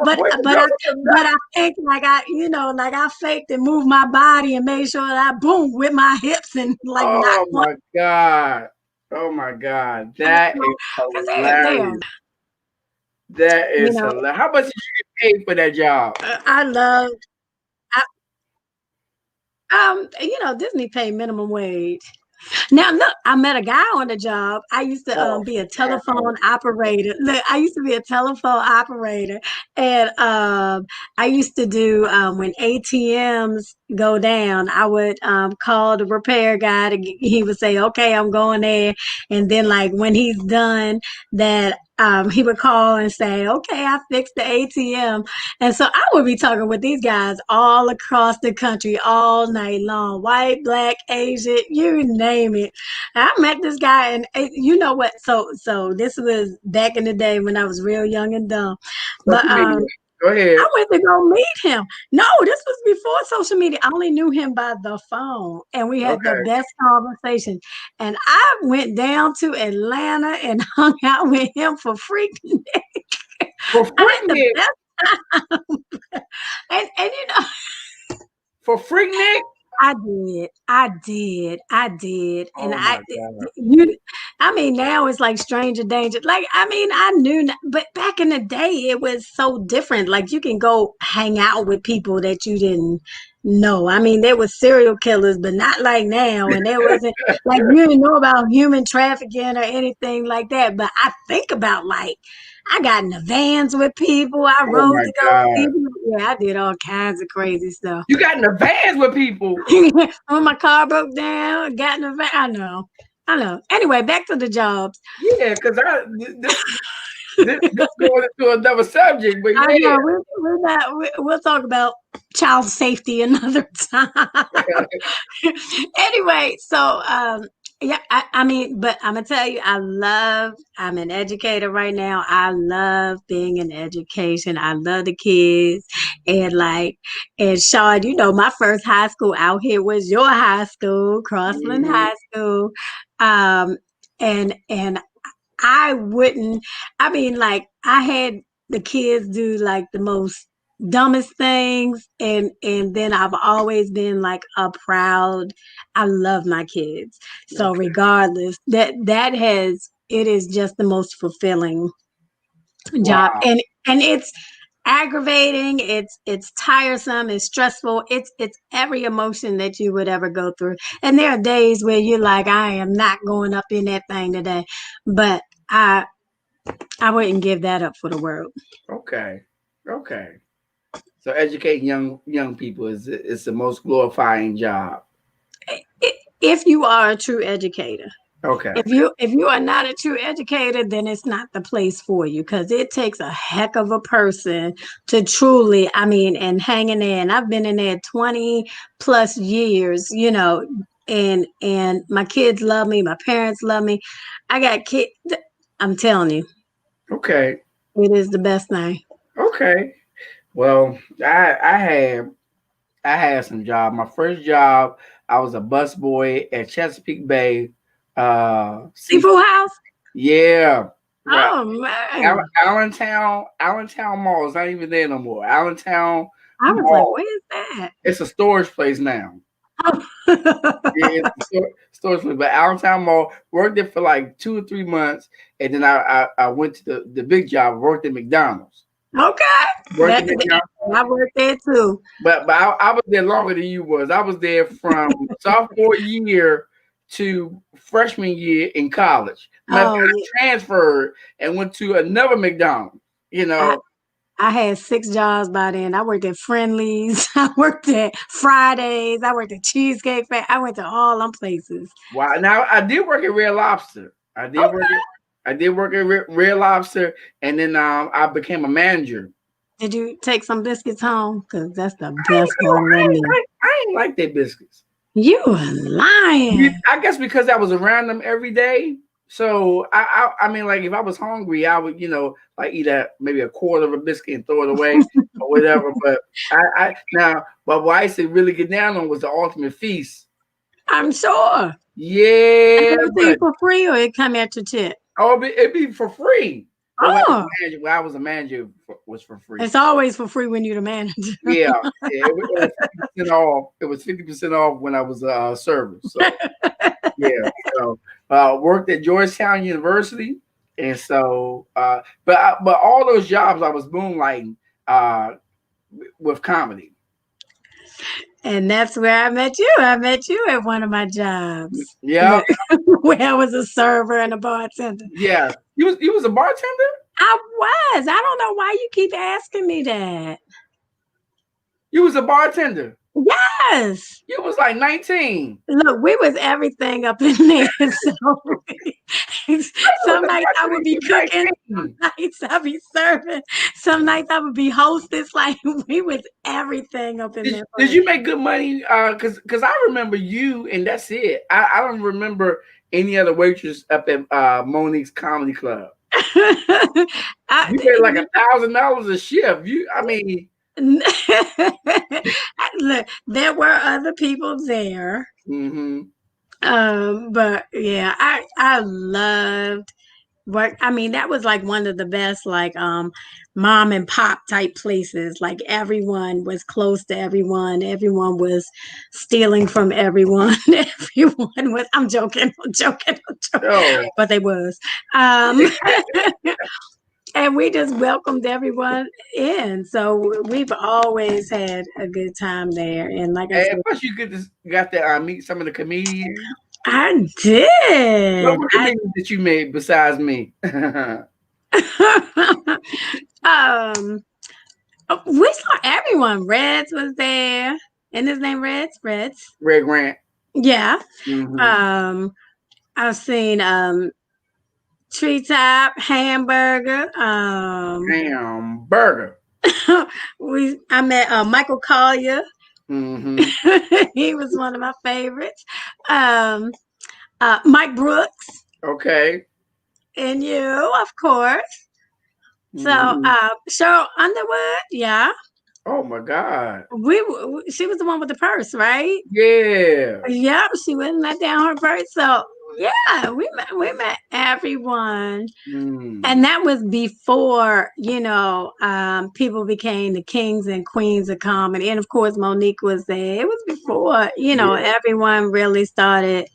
Speaker 2: but
Speaker 1: boys and
Speaker 2: but I
Speaker 1: girls.
Speaker 2: but I think like like I faked and moved my body and made sure that I boom with my hips and like knocked
Speaker 1: Oh
Speaker 2: one.
Speaker 1: my God. Oh my God. That is
Speaker 2: Because they are,
Speaker 1: hilarious. That
Speaker 2: you
Speaker 1: is
Speaker 2: know,
Speaker 1: hilarious. How much did you get paid for that job?
Speaker 2: I love. Disney paid minimum wage. Now look, I met a guy on the job. I used to
Speaker 1: Oh,
Speaker 2: be a
Speaker 1: God.
Speaker 2: telephone operator. Look, I used to be a telephone operator, and I used to do when ATMs go down. I would call the repair guy. He would say, "Okay, I'm going there," and then like when he's done, that he would call and say, "Okay, I fixed the ATM." And so I would be talking with these guys all across the country all night long, white, black, Asian, you name it. I met this guy, and you know what? So this was back in the day when I was real young and dumb. But
Speaker 1: Social media. Go ahead.
Speaker 2: I went to go meet him. No, this was before social media. I only knew him by the phone, and we had the
Speaker 1: Okay.
Speaker 2: best conversation. And I went down to Atlanta and hung out with him for free.
Speaker 1: For
Speaker 2: I had the
Speaker 1: Freaknik.
Speaker 2: best, and
Speaker 1: For Freaknik.
Speaker 2: I did, and
Speaker 1: Oh my God.
Speaker 2: you. I mean, now it's like stranger danger. Like, I mean, I knew, but back in the day, it was so different. Like, you can go hang out with people that you didn't know. I mean, there was serial killers, but not like now. And there wasn't like you didn't know about human trafficking or anything like that. But I think about like I got in the vans with people. I
Speaker 1: Oh
Speaker 2: rode
Speaker 1: my
Speaker 2: to go see
Speaker 1: God.
Speaker 2: people. Yeah, I did all kinds of crazy stuff.
Speaker 1: You got in the vans with people.
Speaker 2: When my car broke down, got in the van. I know. Anyway, back to the jobs.
Speaker 1: Yeah, because this going into another subject, but
Speaker 2: I
Speaker 1: yeah.
Speaker 2: know we're not. We'll talk about child safety another time. Anyway, so yeah, I mean, but I'm gonna tell you, I'm an educator right now. I love being in education. I love the kids, and Sean, my first high school out here was your high school, Crossland
Speaker 1: Mhm.
Speaker 2: High School, um, and I wouldn't. I mean, like I had the kids do like the most dumbest things, and then I've always been like a proud. I love my kids, so
Speaker 1: Okay.
Speaker 2: regardless, it is just the most fulfilling job,
Speaker 1: Wow.
Speaker 2: and it's aggravating, it's tiresome, it's stressful, it's every emotion that you would ever go through. And there are days where you're like, I am not going up in that thing today, but I wouldn't give that up for the world.
Speaker 1: Okay. Okay. So educating young people is the most glorifying job.
Speaker 2: if you are a true educator.
Speaker 1: Okay.
Speaker 2: If you are not a true educator, then it's not the place for you, because it takes a heck of a person to truly, I mean, and hanging in. I've been in there 20 plus years, you know, and my kids love me, my parents love me. I got kids. I'm telling you,
Speaker 1: Okay.
Speaker 2: it is the best thing.
Speaker 1: Okay. Well, I had some job. My first job, I was a busboy at Chesapeake Bay.
Speaker 2: Seafood House.
Speaker 1: Yeah. Well,
Speaker 2: Oh man,
Speaker 1: Allentown Mall is not even there no more. Allentown
Speaker 2: I was like,
Speaker 1: Mall.
Speaker 2: where's that?
Speaker 1: It's a storage place now.
Speaker 2: Oh.
Speaker 1: Yeah, it's a storage place. But Allentown Mall, worked there for like 2 or 3 months, and then I went to the big job. Worked at McDonald's.
Speaker 2: Okay,
Speaker 1: Worked at McDonald's.
Speaker 2: I worked there too.
Speaker 1: But I was there longer than you was. I was there from sophomore year to freshman year in college.
Speaker 2: Oh,
Speaker 1: I transferred and went to another McDonald's. You know.
Speaker 2: I had 6 jobs by then. I worked at Friendly's. I worked at Fridays. I worked at Cheesecake Factory. I went to all them places.
Speaker 1: Wow. Now I did work at Red Lobster. I did work at Red Lobster, and then I became a manager.
Speaker 2: Did you take some biscuits home? Because that's the best part of that meal.
Speaker 1: I ain't like their biscuits.
Speaker 2: You are lying.
Speaker 1: I guess because I was around them every day. So I mean, like if I was hungry, I would, like eat maybe a quarter of a biscuit and throw it away or whatever. But but what I used to really get down on was the ultimate feast.
Speaker 2: I'm sure.
Speaker 1: Yeah.
Speaker 2: But, for free, or it come at your tip?
Speaker 1: Oh, it'd be for free.
Speaker 2: Oh.
Speaker 1: When I was a manager, was for free.
Speaker 2: It's always for free when you're the manager.
Speaker 1: Yeah. It was 50% off. It was 50% off when I was a server. So yeah. So worked at Georgetown University, and so but all those jobs I was moonlighting with comedy.
Speaker 2: And that's where I met you. I met you at one of my jobs.
Speaker 1: Yeah.
Speaker 2: Where I was a server and a bartender.
Speaker 1: Yeah. You was a bartender?
Speaker 2: I was. I don't know why you keep asking me that.
Speaker 1: You was a bartender?
Speaker 2: Yes.
Speaker 1: You was like 19.
Speaker 2: Look, we was everything up in there. So some nights I would be cooking, some nights I'd be serving, some nights I would be hostess. Like we was everything up in there.
Speaker 1: Did you make good money? Cause I remember you, and that's it. I don't remember any other waitress up at Monique's Comedy Club. You made like $1,000 a shift.
Speaker 2: Look, there were other people there.
Speaker 1: Mm-hmm.
Speaker 2: But yeah, I loved work. I mean, that was like one of the best, like mom and pop type places. Like everyone was close to everyone. Everyone was stealing from everyone. Everyone was. I'm joking. Oh. But they was. And we just welcomed everyone in. So we've always had a good time there. And like I said,
Speaker 1: plus you got to meet some of the comedians.
Speaker 2: I did.
Speaker 1: What comedians did you meet besides me?
Speaker 2: We saw everyone. Reds was there. And his name Reds? Red
Speaker 1: Grant.
Speaker 2: Yeah.
Speaker 1: Mm-hmm.
Speaker 2: I've seen Treetop, Hamburger.
Speaker 1: Hamburger.
Speaker 2: I met Michael Collier.
Speaker 1: Mm-hmm.
Speaker 2: He was one of my favorites. Mike Brooks.
Speaker 1: Okay.
Speaker 2: And you, of course. So Cheryl Underwood, yeah.
Speaker 1: Oh my God.
Speaker 2: She was the one with the purse, right?
Speaker 1: Yeah.
Speaker 2: Yep, she wouldn't let down her purse. So yeah, we met everyone. And that was before, people became the kings and queens of comedy. And of course, Monique was there. It was before, everyone really started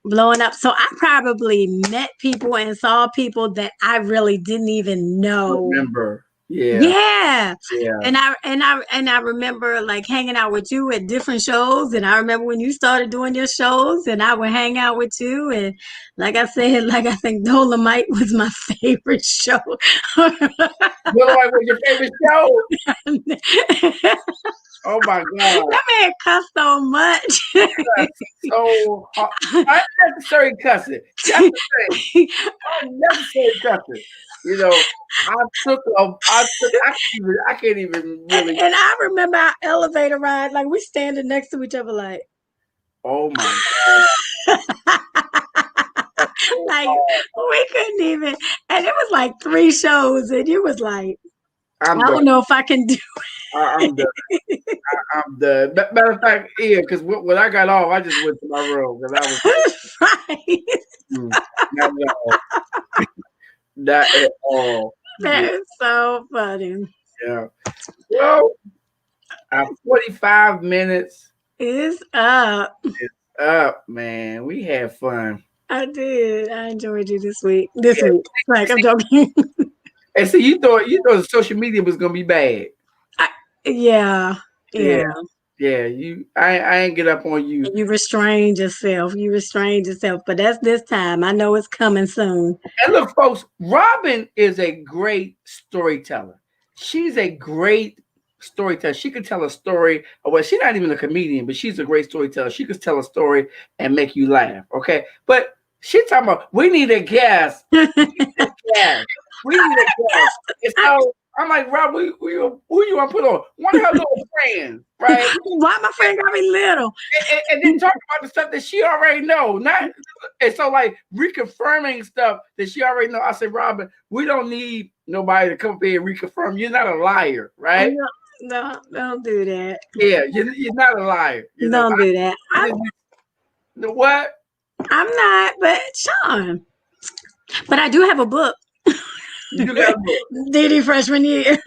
Speaker 2: blowing up. So I probably met people and saw people that I really didn't even know.
Speaker 1: Remember. Yeah.
Speaker 2: And I remember like hanging out with you at different shows, and I remember when you started doing your shows, and I would hang out with you, and like I said, I think Dolomite was my favorite show.
Speaker 1: Dolomite was your favorite show? Oh my God.
Speaker 2: That man cussed so much.
Speaker 1: That's so hard. Unnecessary cussing. That's the thing. Unnecessary cussing. You know, I can't even really.
Speaker 2: And I remember our elevator ride, like we standing next to each other, like,
Speaker 1: Oh my God. That's so
Speaker 2: like
Speaker 1: hard.
Speaker 2: we couldn't even. And it was like 3 shows, and you was like,
Speaker 1: I'm
Speaker 2: I
Speaker 1: done.
Speaker 2: don't know if I can do
Speaker 1: I'm done. I'm done. Matter of fact, yeah, because when I got off, I just went to my room because I was
Speaker 2: right.
Speaker 1: not at all. Not at all.
Speaker 2: That
Speaker 1: Yeah.
Speaker 2: is so funny.
Speaker 1: Yeah. Well, 45 minutes
Speaker 2: It's up.
Speaker 1: up, man. We had fun.
Speaker 2: I did. I enjoyed you this week. This
Speaker 1: Yeah.
Speaker 2: week. Like, I'm joking.
Speaker 1: And so you thought social media was gonna be bad.
Speaker 2: Yeah.
Speaker 1: Yeah.
Speaker 2: Yeah.
Speaker 1: Yeah. I ain't get up on you.
Speaker 2: You restrained yourself. You restrained yourself. But that's this time. I know it's coming soon.
Speaker 1: And look, folks, Robin is a great storyteller. She's a great storyteller. She could tell a story. Well, she's not even a comedian, but she's a great storyteller. She could tell a story and make you laugh. Okay. But she's talking about we need a guest. We need a guest. We need a guest. And so I'm like, Rob, who you want to put on? One of her little friends, right?
Speaker 2: Why my friend got me little?
Speaker 1: And then talk about the stuff that she already know. Not and so like reconfirming stuff that she already know. I said, Robin, we don't need nobody to come up here and reconfirm. You're not a liar, right?
Speaker 2: No, don't do that.
Speaker 1: Yeah, you're not a liar. You know,
Speaker 2: Don't do that.
Speaker 1: What?
Speaker 2: I'm not, but Sean. But I do have a book.
Speaker 1: You got a book.
Speaker 2: Diddy freshman year.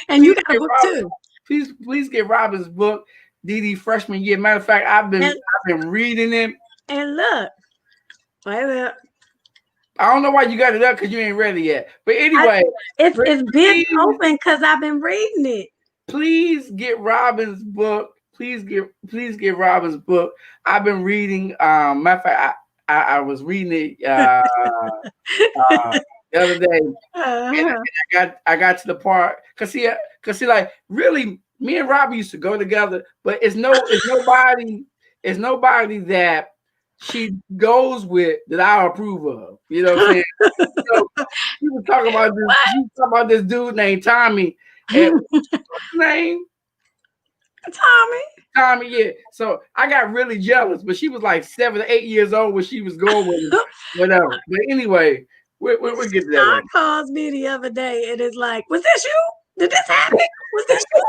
Speaker 2: And you got a book too.
Speaker 1: Please get Robin's book, Didi freshman year. Matter of fact, I've been reading it.
Speaker 2: And look, wait a minute.
Speaker 1: I don't know why you got it up because you ain't ready yet. But anyway,
Speaker 2: it's been open because I've been reading it.
Speaker 1: Please get Robin's book. Please get Robin's book. I've been reading. Matter of fact, I was reading it the other day. And I got to the part because see, like really, me and Robin used to go together, but it's nobody that she goes with that I approve of. You know what I'm saying? So we were talking about this dude named Tommy. And what's his name? Tommy, yeah. So I got really jealous, but she was like 7 or 8 years old when she was going with it. Whatever. But anyway, we'll get to that.
Speaker 2: Sean calls me the other day and it's like, was this you? Did this happen? Was this you?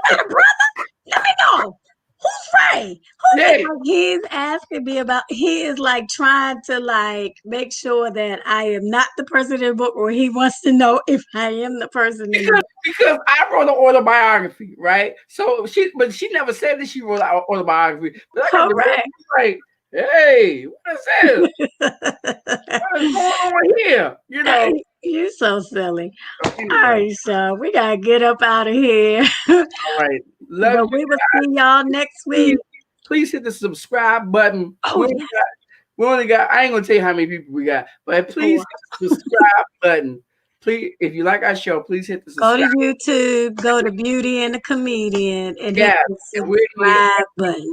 Speaker 2: Brother? Let me know. Who's Ray? Like, he's asking me about, he is like trying to like make sure that I am not the person in the book, or he wants to know if I am the person in the book.
Speaker 1: Because I wrote an autobiography, right? So she never said that she wrote an autobiography. But I got like, hey, what is this? What is going on here? You know.
Speaker 2: You're so silly. All right, so we gotta get up out of here.
Speaker 1: All right.
Speaker 2: But we will see y'all next week.
Speaker 1: Please hit the subscribe button.
Speaker 2: Oh,
Speaker 1: we only got, I ain't gonna tell you how many people we got, but please hit the subscribe button. Please, if you like our show, please hit the subscribe.
Speaker 2: Go to YouTube, go to Beauty and the Comedian, and hit the subscribe button.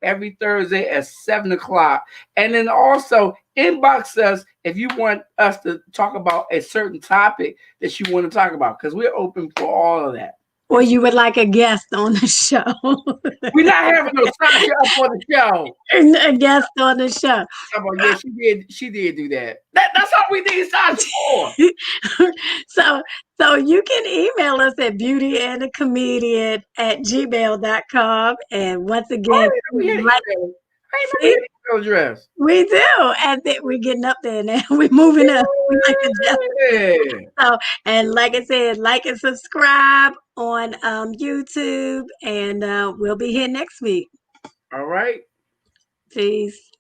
Speaker 1: Every Thursday at 7:00. And then also inbox us if you want us to talk about a certain topic that you want to talk about, because we're open for all of that.
Speaker 2: Or you would like a guest on the show.
Speaker 1: We're not having no Sasha up on the show.
Speaker 2: A guest on the show.
Speaker 1: Yeah, she did do that. That's all we need Sasha for.
Speaker 2: So you can email us at beautyandthecomedian@gmail.com. And once again,
Speaker 1: address.
Speaker 2: We do, and we're getting up there now. We're moving up. So, and like I said, like and subscribe on YouTube, and we'll be here next week.
Speaker 1: All right.
Speaker 2: Peace.